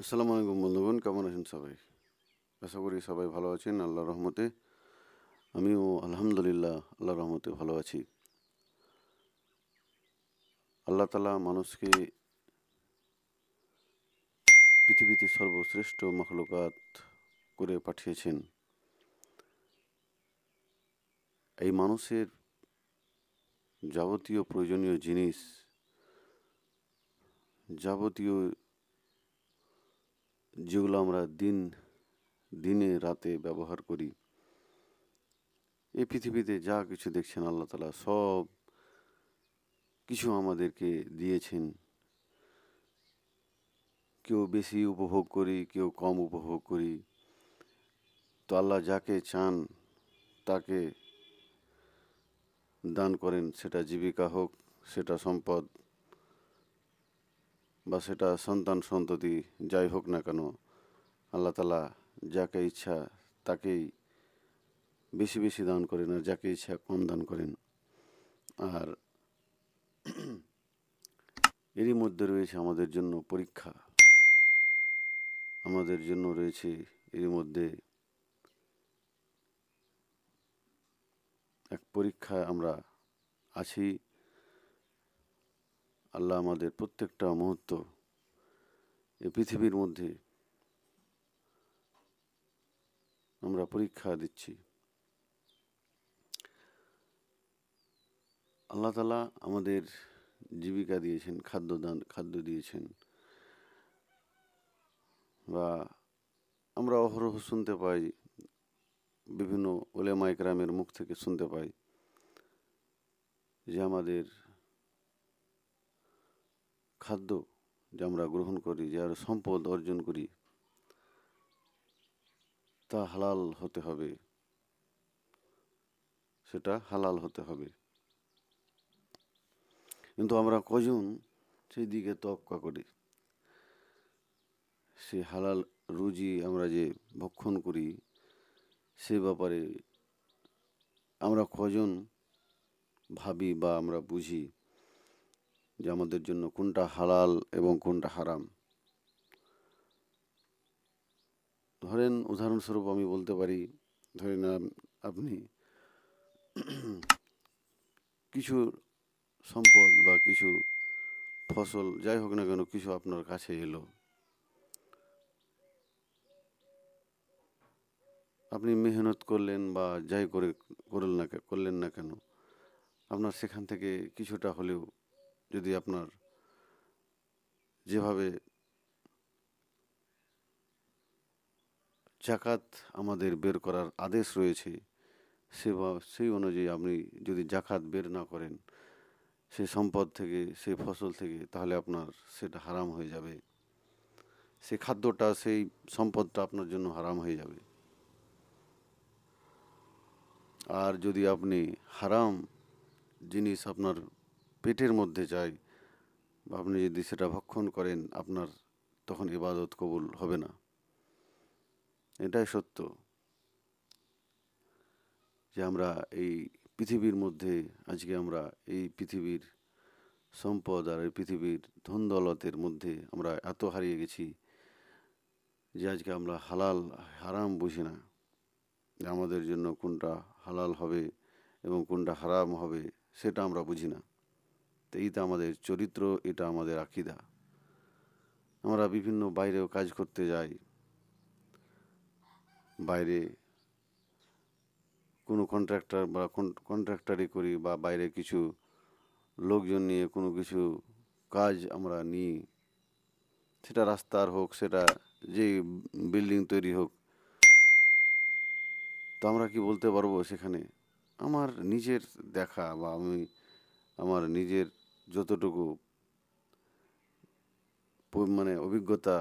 আসসালামু আলাইকুম বন্ধুগণ, কেমন আছেন সবাই? আশা করি সবাই ভালো আছেন আল্লাহর রহমতে। আমিও আলহামদুলিল্লাহ আল্লাহর রহমতে ভালো আছি। আল্লাহ তাআলা মানুষকে পৃথিবীতে সর্বশ্রেষ্ঠ মাখলুকাত করে পাঠিয়েছেন। এই মানুষের যাবতীয় প্রয়োজনীয় জিনিস, যাবতীয় যেগুলো আমরা দিনে রাতে ব্যবহার করি, এই পৃথিবীতে যা কিছু দেখছেন আল্লাহ তাআলা সব কিছু আমাদেরকে দিয়েছেন। কেউ বেশি উপভোগ করি, কেউ কম উপভোগ করি। তো আল্লাহ যাকে চান তাকে দান করেন, সেটা জীবিকা হোক, সেটা সম্পদ বা সেটা সন্তান সন্ততি, যাই হোক না কেন, আল্লাহ তাআলা যাকে ইচ্ছা তাকেই বেশি বেশি দান করেন, আর যাকে ইচ্ছা কম দান করেন। আর এরই মধ্যে রয়েছে আমাদের জন্য পরীক্ষা, আমাদের জন্য রয়েছে এর মধ্যে এক পরীক্ষায় আমরা আছি। আল্লাহ আমাদের প্রত্যেকটা মুহূর্ত এই পৃথিবীর মধ্যে আমরা পরীক্ষা দিচ্ছি। আল্লাহ তাআলা আমাদের জীবিকা দিয়েছেন, খাদ্য দিয়েছেন, বা আমরা অহরহ শুনতে পাই, বিভিন্ন উলেমায়ে কেরামের মুখ থেকে শুনতে পাই যে আমাদের খাদ্য যে আমরা গ্রহণ করি, যে আর সম্পদ অর্জন করি, তা হালাল হতে হবে, সেটা হালাল হতে হবে। কিন্তু আমরা কজন সেই দিকে তোয়াক্কা করি? সে হালাল রুজি আমরা যে ভক্ষণ করি, সে ব্যাপারে আমরা কজন ভাবি বা আমরা বুঝি যে আমাদের জন্য কোনটা হালাল এবং কোনটা হারাম? ধরেন, উদাহরণস্বরূপ আমি বলতে পারি, ধরেন আপনি কিছু সম্পদ বা কিছু ফসল, যাই হোক না কেন, কিছু আপনার কাছে এলো, আপনি মেহনত করলেন বা যাই করলেন না কেন, আপনার সেখান থেকে কিছুটা হলেও, যদি আপনার যেভাবে জাকাত আমাদের বের করার আদেশ রয়েছে, সেই অনুযায়ী আপনি যদি জাকাত বের না করেন সেই সম্পদ থেকে, সেই ফসল থেকে, তাহলে আপনার সেটা হারাম হয়ে যাবে। সেই খাদ্যটা, সেই সম্পদটা আপনার জন্য হারাম হয়ে যাবে। আর যদি আপনি হারাম জিনিস আপনার পেটের মধ্যে যায়, বা আপনি যদি সেটা ভক্ষণ করেন, আপনার তখন ইবাদত কবুল হবে না। এটাই সত্য যে আমরা এই পৃথিবীর মধ্যে, আজকে আমরা এই পৃথিবীর সম্পদ আর এই পৃথিবীর ধন দৌলতের মধ্যে আমরা এত হারিয়ে গেছি যে আজকে আমরা হালাল হারাম বুঝি না, যে আমাদের জন্য কোনটা হালাল হবে এবং কোনটা হারাম হবে সেটা আমরা বুঝি না। তো এইটা আমাদের চরিত্র, এটা আমাদের আকীদা। আমরা বিভিন্ন বাইরেও কাজ করতে যাই, বাইরে কোনো কন্ট্রাক্টর বা কন্ট্রাক্টারি করি, বা বাইরে কিছু লোকজন নিয়ে কোনো কিছু কাজ আমরা নিই, সেটা রাস্তার হোক, সেটা যেই বিল্ডিং তৈরি হোক, তো আমরা কি বলতে পারবো সেখানে আমার নিজের দেখা, বা আমি আমার নিজের যতটুকু মানে অভিজ্ঞতা,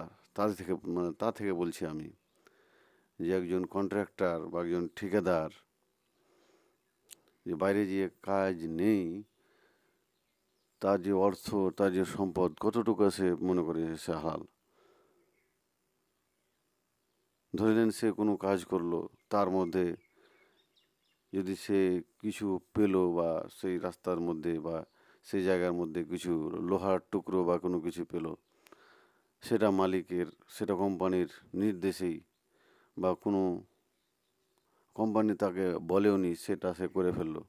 তা থেকে বলছি আমি, যে একজন কন্ট্রাক্টর বা একজন ঠিকাদার যে বাইরে গিয়ে কাজ নেই, তার যে অর্থ, তার যে সম্পদ, কতটুকু সে মনে করে সে হালাল। ধরে নেন সে কোনো কাজ করলো, তার মধ্যে যদি সে কিছু পেলো, বা সেই রাস্তার মধ্যে বা সেই জায়গার মধ্যে কিছু লোহার টুকরো বা কোনো কিছু পেলো, সেটা মালিকের, সেটা কোম্পানির নির্দেশেই, বা কোনো কোম্পানি তাকে বলেওনি, সেটা সে করে ফেললো,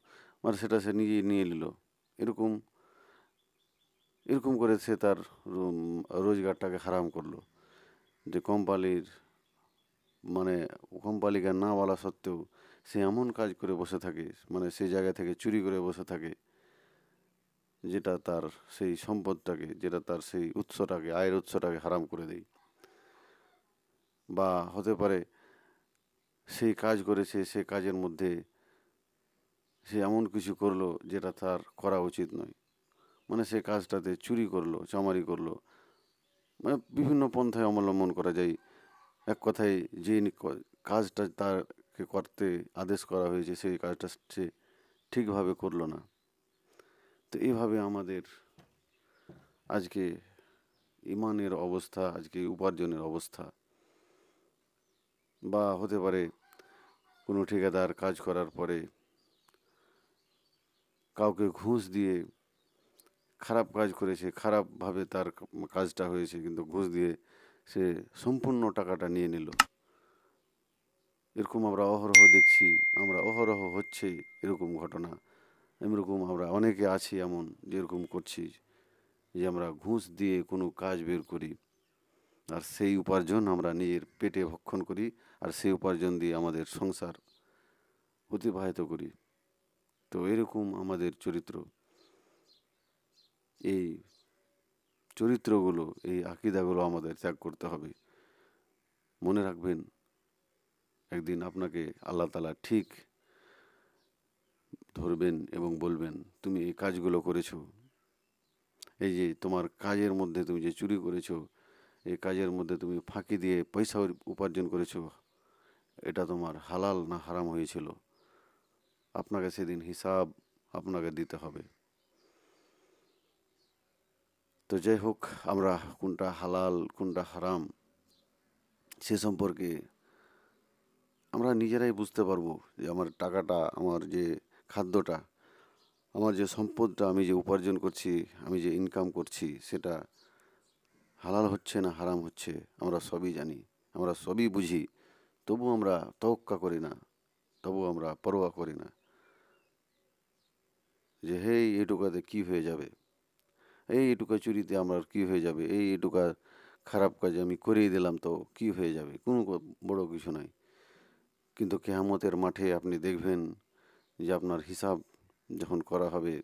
মানে সেটা সে নিজেই নিয়ে নিল। এরকম এরকম করে সে তার রোজগারটাকে হারাম করলো। যে কোম্পানির, মানে কোম্পানিকে না বলা সত্ত্বেও সে এমন কাজ করে বসে থাকে, মানে সেই জায়গা থেকে চুরি করে বসে থাকে, যেটা তার সেই সম্পদটাকে, যেটা তার সেই উৎসটাকে, আয়ের উৎসটাকে হারাম করে দেয়। বা হতে পারে সেই কাজ করেছে, সে কাজের মধ্যে সে এমন কিছু করলো যেটা তার করা উচিত নয়, মানে সে কাজটাতে চুরি করলো, চামারি করলো, মানে বিভিন্ন পন্থায় অবলম্বন করা যায়। এক কথায় যে কাজটা তাকে করতে আদেশ করা হয়েছে, সেই কাজটা সে ঠিকভাবে করলো না। তো এইভাবে আমাদের আজকে ইমানের অবস্থা, আজকে উপার্জনের অবস্থা। বা হতে পারে কোনো ঠিকাদার কাজ করার পরে কাউকে ঘুষ দিয়ে খারাপ কাজ করেছে, খারাপভাবে তার কাজটা হয়েছে, কিন্তু ঘুষ দিয়ে সে সম্পূর্ণ টাকাটা নিয়ে নিল। এরকম আমরা অহরহ দেখছি, আমরা অহরহ হচ্ছে এরকম ঘটনা। এরকম আমরা অনেকে আছি এমন, যেরকম করছি, যে আমরা ঘুষ দিয়ে কোনো কাজ বের করি, আর সেই উপার্জন আমরা নিজের পেটে ভক্ষণ করি, আর সেই উপার্জন দিয়ে আমাদের সংসার অতিবাহিত করি। তো এরকম আমাদের চরিত্র, এই চরিত্রগুলো, এই আকীদাগুলো আমাদের ত্যাগ করতে হবে। মনে রাখবেন, একদিন আপনাকে আল্লাহ তাআলা ঠিক ধরবেন এবং বলবেন, তুমি এই কাজগুলো করেছো, এই যে তোমার কাজের মধ্যে তুমি যে চুরি করেছো, এই কাজের মধ্যে তুমি ফাঁকি দিয়ে পয়সা উপার্জন করেছো, এটা তোমার হালাল না হারাম হয়েছিল। আপনাকে সেদিন হিসাব আপনাকে দিতে হবে। তো যাই হোক, আমরা কোনটা হালাল কোনটা হারাম সে সম্পর্কে আমরা নিজেরাই বুঝতে পারবো। যে আমার টাকাটা, আমার যে খাদ্যটা, আমার যে সম্পদটা আমি যে উপার্জন করছি, আমি যে ইনকাম করছি, সেটা হালাল হচ্ছে না হারাম হচ্ছে, আমরা সবই জানি, আমরা সবই বুঝি। তবু আমরা তোয়াক্কা করি না, তবু আমরা পরোয়া করি না, যে হেই এটুকাতে কি হয়ে যাবে, এই এটুকা চুরিতে আমার কি হয়ে যাবে, এই এটুকা খারাপ কাজ আমি করেই দিলাম তো কি হয়ে যাবে, কোনো বড় কিছু নয়। কিন্তু কেয়ামতের মাঠে আপনি দেখবেন যে আপনার হিসাব যখন করা হবে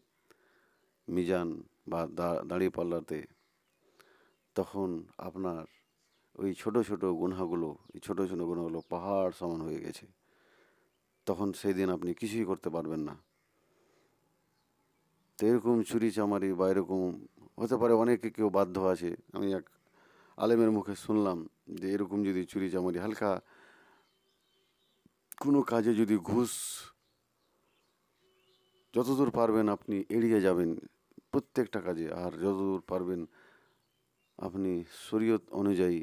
মিজান বা দাঁড়িপাল্লাতে, তখন আপনার ওই ছোট ছোট গুনাহগুলো, এই ছোট ছোট গুনাহগুলো পাহাড় সমান হয়ে গেছে। তখন সেই দিন আপনি কিছুই করতে পারবেন না। তো এরকম চুরি চামারি বা এরকম হতে পারে, অনেকে কেউ বাধ্য আছে। আমি এক আলেমের মুখে শুনলাম যে এরকম যদি চুরি চামারি হালকা কোনো কাজে যদি ঘুষ, যতদূর পারবেন আপনি এড়িয়ে যাবেন প্রত্যেকটা কাজে, আর যতদূর পারবেন আপনি শরীয়ত অনুযায়ী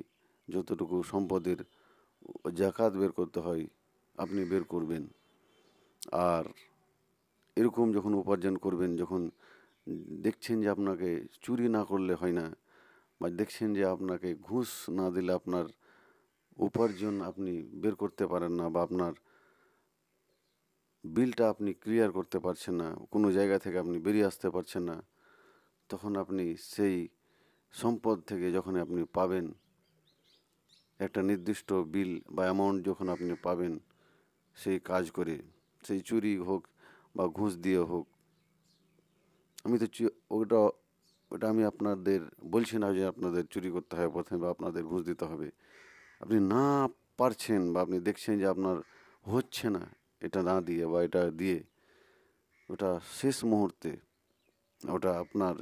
যতটুকু সম্পদের জাকাত বের করতে হয় আপনি বের করবেন। আর এরকম যখন উপার্জন করবেন, যখন দেখছেন যে আপনাকে চুরি না করলে হয় না, বা দেখছেন যে আপনাকে ঘুষ না দিলে আপনার উপার্জন আপনি বের করতে পারেন না, বা আপনার বিলটা আপনি ক্লিয়ার করতে পারছেন না, কোনো জায়গা থেকে আপনি বেরিয়ে আসতে পারছেন না, তখন আপনি সেই সম্পদ থেকে যখন আপনি পাবেন একটা নির্দিষ্ট বিল বা অ্যামাউন্ট, যখন আপনি পাবেন সেই কাজ করে, সেই চুরি হোক বা ঘুষ দিয়ে হোক, আমি তো ওটা ওটা আমি আপনাদের বলছি না যে আপনাদের চুরি করতে হবে প্রথমে বা আপনাদের ঘুষ দিতে হবে। আপনি না পারছেন বা আপনি দেখছেন যে আপনার হচ্ছে না এটা না দিয়ে বা এটা দিয়ে, ওটা শেষ মুহূর্তে, ওটা আপনার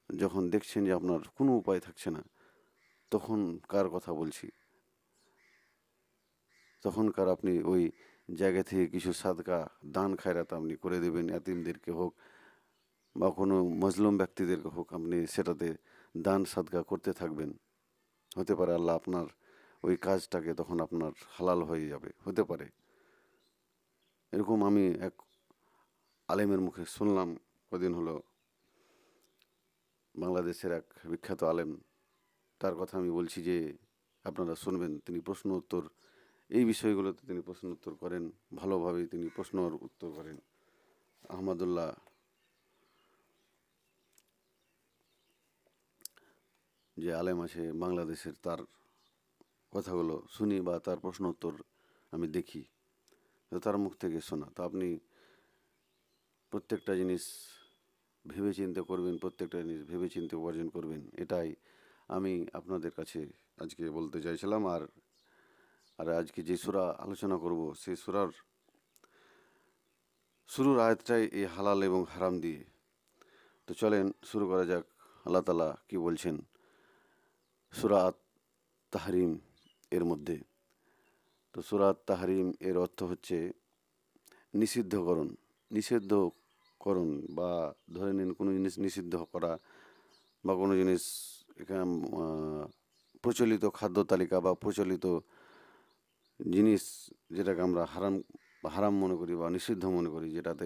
যখন দেখছেন যে আপনার কোনো উপায় থাকছে না, তখন কার কথা বলছি, তখনকার আপনি ওই জায়গা থেকে কিছু সাদকা দান খায়রাত আপনি করে দেবেন, এতিমদেরকে হোক বা কোনো মজলুম ব্যক্তিদেরকে হোক, আপনি সেটাতে দান সাদকা করতে থাকবেন। হতে পারে আল্লাহ আপনার ওই কাজটাকে তখন আপনার হালাল হয়ে যাবে, হতে পারে। এরকম আমি এক আলেমের মুখে শুনলাম কদিন হলো, বাংলাদেশের এক বিখ্যাত আলেম, তার কথা আমি বলছি যে আপনারা শুনবেন। তিনি প্রশ্ন উত্তর এই বিষয়গুলোতে তিনি প্রশ্ন উত্তর করেন, ভালোভাবে তিনি প্রশ্নর উত্তর করেন। আহমদুল্লাহ যে আলেম আছে বাংলাদেশের, তার কথাগুলো শুনি বা তার প্রশ্ন উত্তর আমি দেখি, তো তার মুখ থেকে শোনা। তো আপনি প্রত্যেকটা জিনিস ভেবেচিন্তে করবেন, প্রত্যেকটা জিনিস ভেবেচিন্তে উপার্জন করবেন, এটাই আমি আপনাদের কাছে আজকে বলতে চাইছিলাম। আর আর আজকে যে সূরা আলোচনা করব সেই সূরার শুরুর আয়াতটাই এই হালাল এবং হারাম দিয়ে। তো চলেন শুরু করা যাক। আল্লাহ তাআলা কি বলছেন সূরা তাহরিম এর মধ্যে। তো সূরা তাহরিম এর অর্থ হচ্ছে নিষিদ্ধকরণ। নিষিদ্ধকরণ বা ধরে নিন কোনো জিনিস নিষিদ্ধ করা বা কোনো জিনিস এখানে প্রচলিত খাদ্য তালিকা বা প্রচলিত জিনিস যেটাকে আমরা হারাম হারাম মনে করি বা নিষিদ্ধ মনে করি, যেটাতে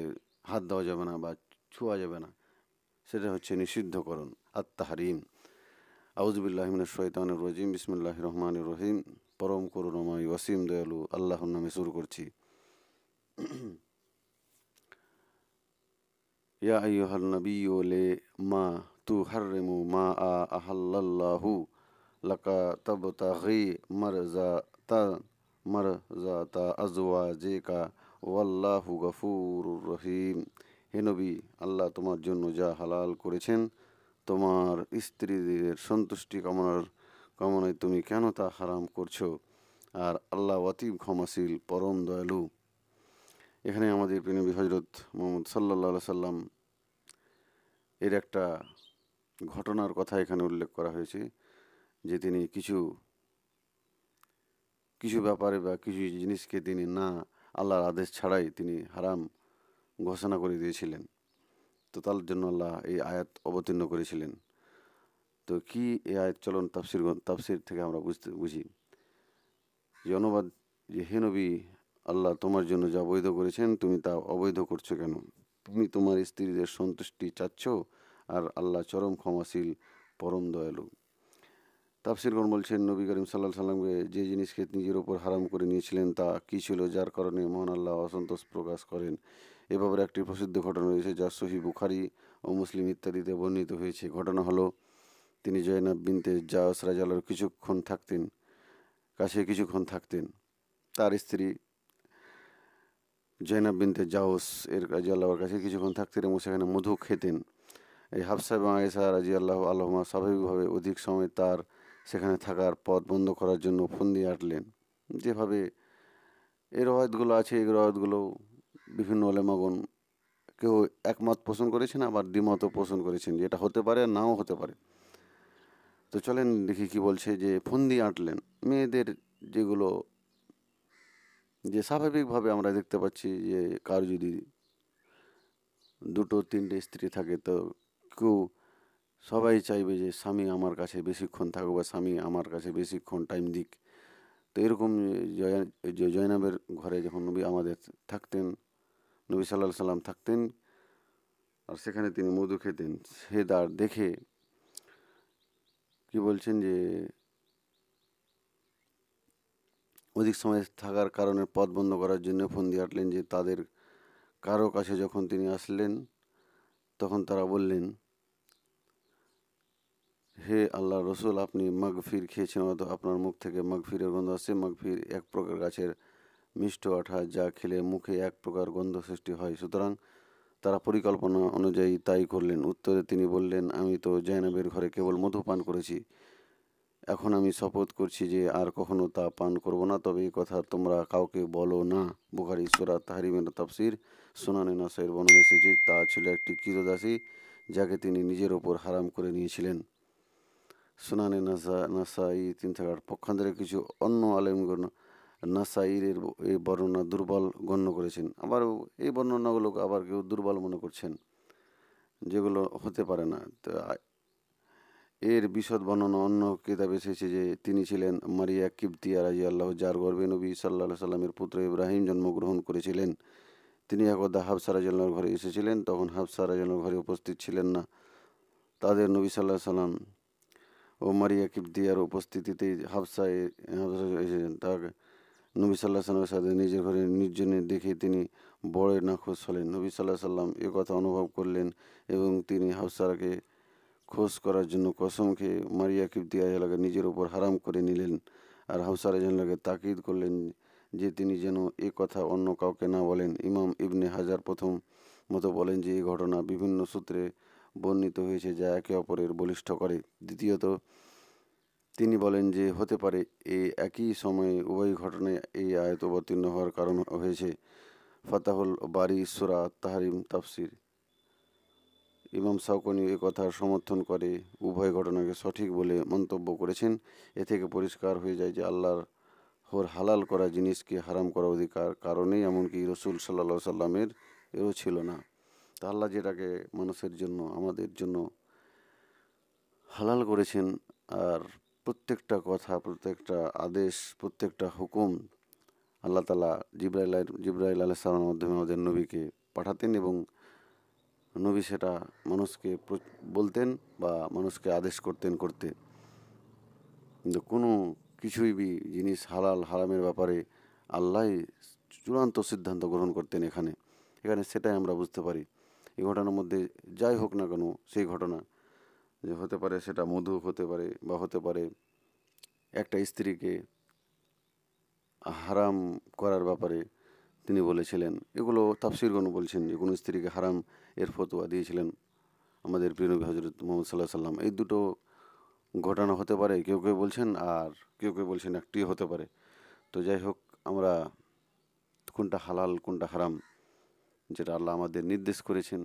হাত দেওয়া যাবে না বা ছোঁয়া যাবে না, সেটা হচ্ছে নিষিদ্ধকরণ, আত-তাহরিম। আউযুবিল্লাহি মিনাশ শাইতানির রাজিম, বিসমিল্লাহির রহমানির রহিম। পরম করুণাময় ওয়াসিম দয়ালু আল্লাহর নামে শুরু করছি। ইয়া আইয়ুহান নাবিয়্যু লিমা তুহাররিমু মা আহাল্লাল্লাহু লাকা তাবতাগি মারজাতা আজওয়াজিকা ওয়াল্লাহু গফুরুর রহিম। হে নবী, আল্লাহ তোমার জন্য যা হালাল করেছেন, তোমার স্ত্রীদের সন্তুষ্টি কামনায় তুমি কেন তা হারাম করছো? আর আল্লাহ অতীব ক্ষমাশীল, পরম দয়ালু। এখানে আমাদের প্রিয় নবী হজরত মুহাম্মদ সাল্লাল্লাহু আলাইহি সাল্লাম এর একটা ঘটনার কথা এখানে উল্লেখ করা হয়েছে, যে তিনি কিছু কিছু ব্যাপারে বা কিছু জিনিসকে তিনি না আল্লাহর আদেশ ছাড়াই তিনি হারাম ঘোষণা করে দিয়েছিলেন। তো তার জন্য আল্লাহ এই আয়াত অবতীর্ণ করেছিলেন। তো কি এই আয়াত, চলন তাফসির থেকে আমরা বুঝি যে অনুবাদ, যে হে নবী, আল্লাহ তোমার জন্য যা বৈধ করেছেন তুমি তা অবৈধ করছো কেন? তুমি তোমার স্ত্রীদের সন্তুষ্টি চাচ্ছ, আর আল্লাহ চরম ক্ষমাশীল, পরম দয়ালু। তাফসিরগণ বলছেন, নবী করিম সাল্লাল্লাহু আলাইহি সাল্লামকে যে জিনিসকে নিজের ওপর হারাম করে নিয়েছিলেন তা কি ছিল, যার কারণে মহান আল্লাহ অসন্তোষ প্রকাশ করেন? এ ব্যাপারে একটি প্রসিদ্ধ ঘটনা রয়েছে, যা সহিহ বুখারী ও মুসলিম ইত্যাদিতে বর্ণিত হয়েছে। ঘটনা হলো, তিনি জয়নাব বিনতে জাওস রাদিয়াল্লাহু কিছুক্ষণ থাকতেন। তার স্ত্রী জয়নাব বিনতে জাওস এর রাদিয়াল্লাহুর কাছে কিছুক্ষণ থাকতেন এবং সেখানে মধু খেতেন। এই হাফসা এবং আয়েশা রাদিয়াল্লাহু আনহুমা স্বাভাবিকভাবে অধিক সময় তার সেখানে থাকার পথ বন্ধ করার জন্য ফন্দি আঁটলেন। যেভাবে এই রওয়ায়াতগুলো আছে, এই রওয়ায়াতগুলো বিভিন্ন উলামাগণ কেউ একমত পোষণ করেছেন, আবার দ্বিমতও পোষণ করেছেন, যে এটা হতে পারে আর নাও হতে পারে। তো চলেন দেখি কি বলছে, যে ফন্দি আঁটলেন। মেয়েদের যেগুলো, যে স্বাভাবিকভাবে আমরা দেখতে পাচ্ছি যে কার যদি দুটো তিনটে স্ত্রী থাকে, তো কেউ সবাই চাইবে যে স্বামী আমার কাছে বেশিক্ষণ থাকুক বা স্বামী আমার কাছে বেশিক্ষণ টাইম দিক। তো এরকম জয়নাবের ঘরে যখন নবী আমাদের থাকতেন, নবী সাল্লাল্লাহু আলাইহি সাল্লাম থাকতেন, আর সেখানে তিনি মধু খেতেন, সে তার দেখে কি বলছেন যে অধিক সময় থাকার কারণে পথ বন্ধ করার জন্য ফন্দি আঁটলেন, যে তাদের কারো কাছে যখন তিনি আসলেন তখন তারা বললেন, হে আল্লাহ রসুল, আপনি মাগফির খেয়েছেন, অথবা আপনার মুখ থেকে মাগফিরের গন্ধ আসছে। মাগফির এক প্রকার গাছের মিষ্ট আঠা, যা খেলে মুখে এক প্রকার গন্ধ সৃষ্টি হয়। সুতরাং তারা পরিকল্পনা অনুযায়ী তাই করলেন। উত্তরে তিনি বললেন, আমি তো জয়নাবের ঘরে কেবল মধু পান করেছি। এখন আমি শপথ করছি যে আর কখনো তা পান করব না, তবে এই কথা তোমরা কাউকে বলো না। বুখারী সূরা তাহরিমের তাফসির। সুনানে নাসাইর বর্ণনা এসেছে, তা ছিল একটি ক্রীতদাসী যাকে তিনি নিজের ওপর হারাম করে নিয়েছিলেন। সুনানে নাসাই 3-8। পক্ষান্তরে কিছু অন্য আলেমগণ নাসাইর এই বর্ণনা দুর্বল গণ্য করেছেন। আবার এই বর্ণনাগুলোকে আবার কেউ দুর্বল মনে করছেন, যেগুলো হতে পারে না। তো এর বিশদ বর্ণনা অন্য কিতাবে এসেছে, যে তিনি ছিলেন মারিয়া কিবতিয়া রাদিয়াল্লাহু, যার গর্ভে নবী সাল্লাল্লাহু আলাইহি সাল্লামের পুত্র ইব্রাহিম জন্মগ্রহণ করেছিলেন। তিনি একদা হাফসা রাদিয়াল্লাহুর ঘরে এসেছিলেন, তখন হাফসা রাদিয়াল্লাহু ঘরে উপস্থিত ছিলেন না। তাদের নবী সাল্লাল্লাহু আলাইহি সাল্লাম ও মারিয়া কিবতিয়ার উপস্থিতিতে হাফসা এসেছেন। তাকে নবী সাল্লাহ সাল্লামের সাথে নিজের ঘরে নির্জনে দেখে তিনি বড় নাখোশ হলেন। নবী সাল্লাহ সাল্লাম এ কথা অনুভব করলেন এবং তিনি হাফসাকে খোঁজ করার জন্য কসম খেয়ে মারিয়া কিবতিয়া এলাকা নিজের উপর হারাম করে নিলেন। আর হাফসা রাদিয়াল্লাহু তাকিদ করলেন যে তিনি যেন এ কথা অন্য কাউকে না বলেন। ইমাম ইবনে হাজার প্রথম মতো বলেন যে এই ঘটনা বিভিন্ন সূত্রে বর্ণিত হয়েছে যা একে অপরের বলিষ্ঠ করে। দ্বিতীয়ত তিনি বলেন যে হতে পারে এই একই সময়ে উভয় ঘটনায় এই আয়াত অবতীর্ণ হওয়ার কারণ হয়েছে। ফাতাহুল বারি সূরা তাহরিম তাফসির। ইমাম সাউকনি এ কথার সমর্থন করে উভয় ঘটনাকে সঠিক বলে মন্তব্য করেছেন। এ থেকে পরিষ্কার হয়ে যায় যে আল্লাহর হালাল করা জিনিসকে হারাম করা অধিকার কারণেই এমনকি রসুল সাল্লা সাল্লামের এও ছিল না। তা আল্লাহ যেটাকে মানুষের জন্য আমাদের জন্য হালাল করেছেন, আর প্রত্যেকটা কথা, প্রত্যেকটা আদেশ, প্রত্যেকটা হুকুম আল্লাহ তালা জিব্রাইল আলাইহিস সালামের মাধ্যমে আমাদের নবীকে পাঠাতেন এবং নবী সেটা মানুষকে বলতেন বা মানুষকে আদেশ করতে। কিন্তু কোনো কিছুই জিনিস হালাল হারামের ব্যাপারে আল্লাহ চূড়ান্ত সিদ্ধান্ত গ্রহণ করতেন। এখানে সেটাই আমরা বুঝতে পারি। এই ঘটনার মধ্যে যাই হোক না কেন, সেই ঘটনা যে হতে পারে সেটা মধু হতে পারে বা হতে পারে একটা স্ত্রীকে হারাম করার ব্যাপারে তিনি বলেছিলেন। এগুলো তাফসিরগণ বলছেন যে কোনো স্ত্রীকে হারাম এর ফতোয়া দিয়েছিলেন আমাদের প্রিয় নবী হযরত মুহাম্মদ সাল্লাল্লাহু আলাইহি সাল্লাম। এই দুটো ঘটনা হতে পারে, কেউ কেউ বলছেন, আর কেউ কেউ বলছেন একটি হতে পারে। তো যাই হোক, আমরা কোনটা হালাল কোনটা হারাম যেটা আল্লাহ আমাদের নির্দেশ করেছেন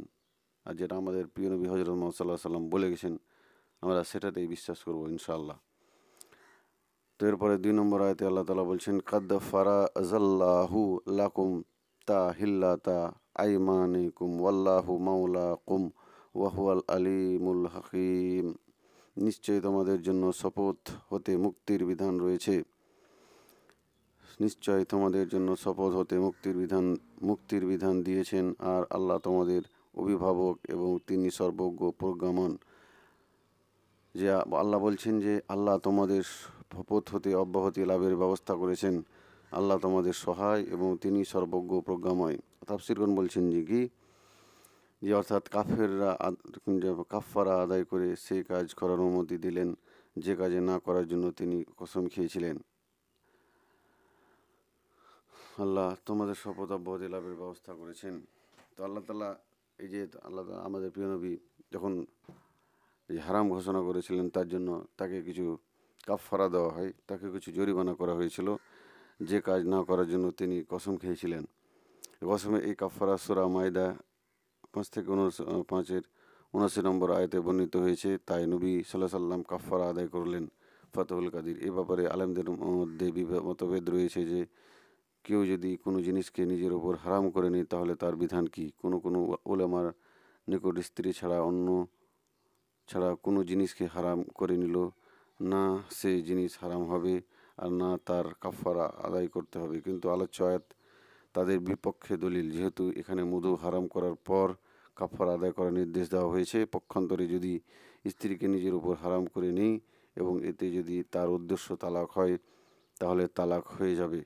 আর যেটা আমাদের প্রিয় নবী হযরত মুহাম্মদ সাল্লাল্লাহু আলাইহি সাল্লাম বলে গেছেন, আমরা সেটাতেই বিশ্বাস করব ইনশাআল্লাহ। তো এরপরে 2 নম্বর আয়াতে আল্লাহ তাআলা বলছেন, কাদ ফারাজাল্লাহু লাকুম তাহিল্লাতা আইমানিকুম ওয়াল্লাহু মাওলাকুম ওয়া হুয়াল আলিমুল হাকিম। নিশ্চয়ই তোমাদের জন্য শপথ হতে মুক্তির বিধান রয়েছে। নিশ্চয় তোমাদের জন্য শপথ হতে মুক্তির বিধান দিয়েছেন, আর আল্লাহ তোমাদের অভিভাবক এবং তিনি সর্বজ্ঞ প্রজ্ঞামন। যে আল্লাহ বলছেন যে আল্লাহ তোমাদের শপথ হতে অব্যাহতি লাভের ব্যবস্থা করেছেন, আল্লাহ তোমাদের সহায় এবং তিনি সর্বজ্ঞ প্রজ্ঞাময়। তাফসীরগণ বলছেন যে অর্থাৎ কাফফারা আদায় করে সেই কাজ করার অনুমতি দিলেন যে কাজে না করার জন্য তিনি কসম খেয়েছিলেন। আল্লাহ তোমাদের শপথ অব্যাহতি লাভের ব্যবস্থা করেছেন। তো আল্লাহ তাআলা এই যে আল্লাহ আমাদের প্রিয় নবী যখন এই হারাম ঘোষণা করেছিলেন তার জন্য তাকে কিছু কাফফারা দেওয়া হয়, তাকে কিছু জরিমানা করা হয়েছিল যে কাজ না করার জন্য তিনি কসম খেয়েছিলেন। কসমে এই কাফফারা সূরা মাইদা 5 থেকে 79 নম্বর আয়াতে বর্ণিত হয়েছে। তাই নবী সাল্লাল্লাহু আলাইহি সাল্লাম কাফফারা আদায় করলেন। ফাতহুল কাদির। এ ব্যাপারে আলেমদের মধ্যে মতভেদ রয়েছে যে কেউ যদি কোনো জিনিসকে নিজের ওপর হারাম করে নেয় তাহলে তার বিধান কি। কোনো উলামার নিকট স্ত্রী ছাড়া কোনো জিনিসকে হারাম করে নিল না, সেই জিনিস হারাম হবে আর না তার কাফফারা আদায় করতে হবে। কিন্তু আলোচ্য আয়াত তাদের বিপক্ষে দলিল, যেহেতু এখানে মধু হারাম করার পর কাফফারা আদায় করার নির্দেশ দেওয়া হয়েছে। পক্ষান্তরে যদি স্ত্রীকে নিজের উপর হারাম করে নেই এবং এতে যদি তার উদ্দেশ্য তালাক হয় তাহলে তালাক হয়ে যাবে,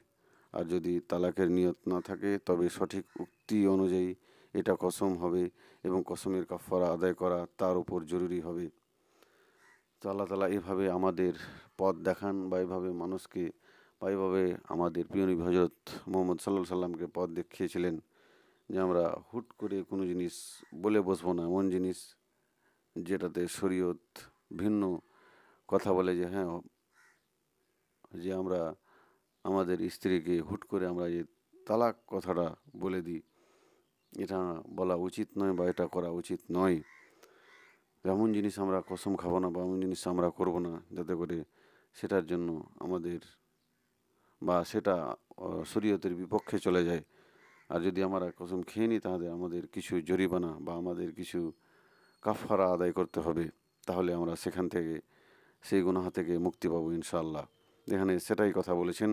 আর যদি তালাকের নিয়ত না থাকে তবে সঠিক উক্তি অনুযায়ী এটা কসম হবে এবং কসমের কাফফারা আদায় করা তার উপর জরুরি হবে। তো আল্লাহ তাআলা এভাবে আমাদের পথ দেখান বা এভাবে মানুষকে বা এভাবে আমাদের প্রিয় নবী হযরত মুহাম্মদ সাল্লাল্লাহু আলাইহি সাল্লামকে পথ দেখিয়েছিলেন যে আমরা হুট করে কোনো জিনিস বলে বসবো না। এমন জিনিস যেটাতে শরীয়ত ভিন্ন কথা বলে যে আমরা আমাদের স্ত্রীকে হুট করে আমরা যে তালাক কথাটা বলে দিই, এটা বলা উচিত নয় বা এটা করা উচিত নয়। এমন জিনিস আমরা কসম খাবো না বা এমন জিনিস আমরা করব না যাতে করে সেটার জন্য আমাদের বা সেটা শরীয়তের বিপক্ষে চলে যায়। আর যদি আমরা কসম খেয়ে নিই তাহলে আমাদের কিছু জরিমানা বা আমাদের কিছু কাফফারা আদায় করতে হবে, তাহলে আমরা সেখান থেকে সেই গুনাহ থেকে মুক্তি পাবো ইনশাআল্লাহ। এখানে সেটাই কথা বলেছেন।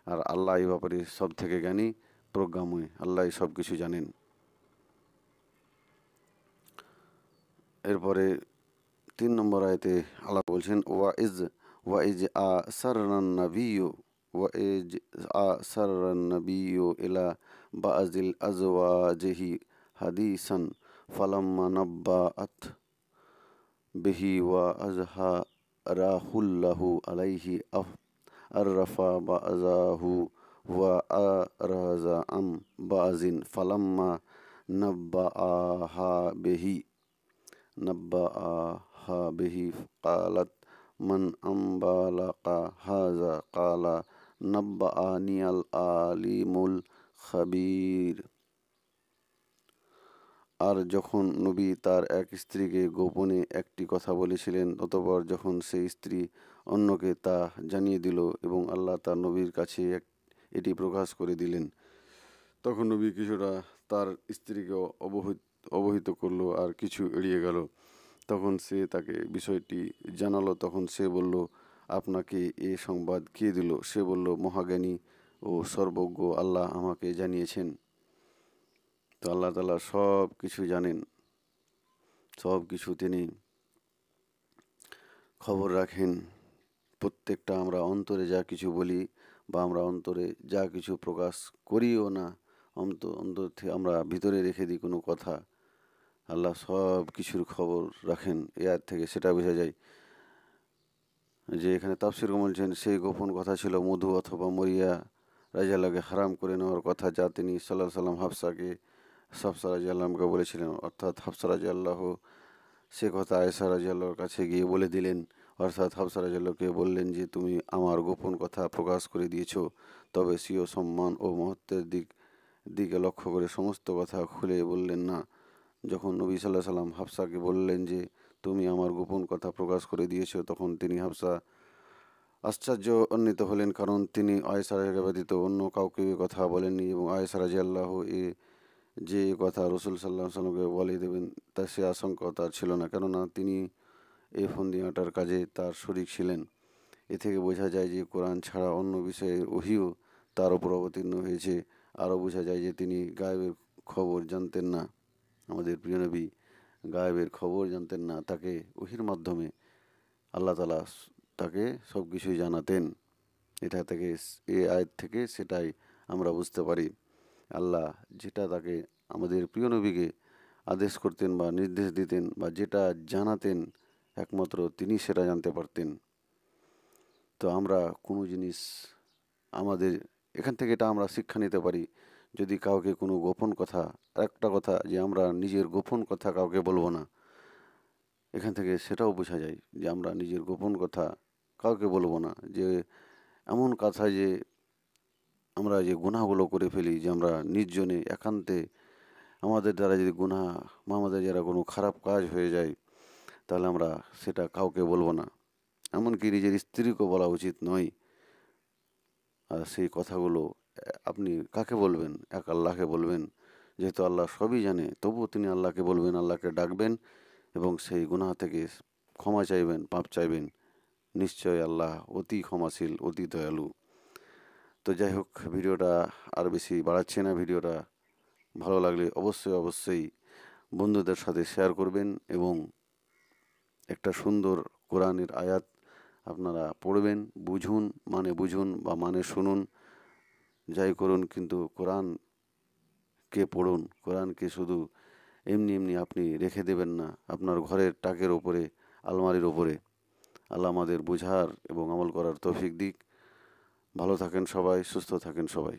আর আল্লাহ এই ব্যাপারে সব থেকে জ্ঞানী প্রজ্ঞাময়, আল্লাহ সব কিছু জানেন। এরপরে নম্বর আয়াতে আল্লাহ বলছেন ওয়া ইজ আসাররান নাবিয়্যু ওয়া ইজ আসাররান নাবিয়্যু ইলা বা'জিল আজওয়াজিহি হাদিসান ফালাম্মা নাব্বাআত বিহি ওয়া আযহারাহুল্লাহু আলাইহি আররাফা বা'যাহু ওয়া আরাযা আম বা'জিন ফালাম্মা নাব্বাআহা বিহি نبأها به قالت من أنبأك هذا قال نبأني العليم الخبير। আর যখন নবী তার এক স্ত্রীকে গোপনে একটি কথা বলেছিলেন, অতঃপর যখন সেই স্ত্রী অন্যকে তা জানিয়ে দিল এবং আল্লাহ তার নবীর কাছে এটি প্রকাশ করে দিলেন, তখন নবী কিছুটা তার স্ত্রীকে অবহিত করলো আর কিছু এড়িয়ে গেল। তখন সে তাকে বিষয়টি জানালো। তখন সে বলল, আপনাকে এ সংবাদ কে দিল? সে বলল, মহাজ্ঞানী ও সর্বজ্ঞ আল্লাহ আমাকে জানিয়েছেন। তো আল্লাহ তাআলা সব কিছু জানেন, সব কিছু তিনি খবর রাখেন। প্রত্যেকটা আমরা অন্তরে যা কিছু বলি বা আমরা অন্তরে যা কিছু প্রকাশ করিও না, অন্তর থেকে আমরা ভিতরে রেখে দিই কোনো কথা, আল্লাহ সব কিছুর খবর রাখেন। এ আয়াত থেকে সেটা বোঝা যায় যে এখানে তাফসীর বলছেন সেই গোপন কথা ছিল মধু অথবা মরিয়া রাজিয়াল্লাহকে হারাম করে নেওয়ার কথা, যা তিনি সাল্লাল্লাহু আলাইহি সাল্লাম হাফসা রাজিয়াল্লাহকে বলেছিলেন। অর্থাৎ হাফসা রাজিয়াল্লাহ সে কথা আয়েশা রাজিয়াল্লাহর কাছে গিয়ে বলে দিলেন। অর্থাৎ হাফসা রাজিয়াল্লাহকে বললেন যে তুমি আমার গোপন কথা প্রকাশ করে দিয়েছ, তবে স্বীয় সম্মান ও মহত্বের দিকে লক্ষ্য করে সমস্ত কথা খুলে বললেন না। যখন নবী সাল্লাল্লাহু আলাইহি সাল্লাম হাফসাকে বললেন যে তুমি আমার গোপন কথা প্রকাশ করে দিয়েছ, তখন হাফসা আশ্চর্যান্বিত হলেন, কারণ তিনি আয়েশা রাদিয়াল্লাহু ব্যতীত অন্য কাউকে কথা বলেননি এবং আয়েশা রাদিয়াল্লাহু যে কথা রাসূল সাল্লাল্লাহু আলাইহি সাল্লামকে বলে দেবেন তা সে আশঙ্কা তার ছিল না, কেননা তিনি এই ফন্দিয়াটার কাজে তার শরীক ছিলেন। এ থেকে বোঝা যায় যে কোরআন ছাড়া অন্য বিষয়ে ওহীও তার উপর অবতীর্ণ হয়েছে। আরও বোঝা যায় যে তিনি গায়েবের খবর জানতেন না। আমাদের প্রিয় নবী গায়েবের খবর জানতেন না, তাকে ওহীর মাধ্যমে আল্লাহ তাআলা তাকে সব কিছুই জানাতেন। এটা থেকে এই আয়াত থেকে সেটাই আমরা বুঝতে পারি, আল্লাহ যেটা তাকে আমাদের প্রিয় নবীকে আদেশ করতেন বা নির্দেশ দিতেন বা যেটা জানাতেন, একমাত্র তিনি সেটা জানতে পারতেন। তো আমরা কোনো জিনিস আমাদের এখান থেকে এটা আমরা শিক্ষা নিতে পারি, যদি কাউকে কোনো গোপন কথা, একটা কথা যে আমরা নিজের গোপন কথা কাউকে বলবো না, এখান থেকে সেটাও বোঝা যায় যে আমরা নিজের গোপন কথা কাউকে বলবো না। যে এমন কথা যে আমরা যে গুনাহগুলো করে ফেলি, যে আমরা নির্জনে একান্তে আমাদের দ্বারা যদি গুনাহ বা আমাদের যারা কোনো খারাপ কাজ হয়ে যায়, তাহলে আমরা সেটা কাউকে বলবো না, এমনকি নিজের স্ত্রীকেও বলা উচিত নয়। আর সেই কথাগুলো আপনি কাকে বলবেন? এক আল্লাহকে বলবেন। যেহেতু আল্লাহ সবই জানে, তবুও তিনি আল্লাহকে বলবেন, আল্লাহকে ডাকবেন এবং সেই গুনাহ থেকে ক্ষমা চাইবেন, পাপ চাইবেন। নিশ্চয় আল্লাহ অতি ক্ষমাশীল, অতি দয়ালু। তো যাই হোক, ভিডিওটা আর বেশি বাড়াচ্ছি না। ভিডিওটা ভালো লাগলে অবশ্যই বন্ধুদের সাথে শেয়ার করবেন এবং একটা সুন্দর কোরআনের আয়াত আপনারা পড়বেন, বুঝুন বা মানে শুনুন, যাই করুন, কিন্তু কোরআনকে পড়ুন। কোরআনকে শুধু এমনি আপনি রেখে দেবেন না আপনার ঘরের তাকের ওপরে, আলমারির ওপরে। আল্লাহ আমাদের বুঝার এবং আমল করার তৌফিক দিক। ভালো থাকেন সবাই, সুস্থ থাকেন সবাই।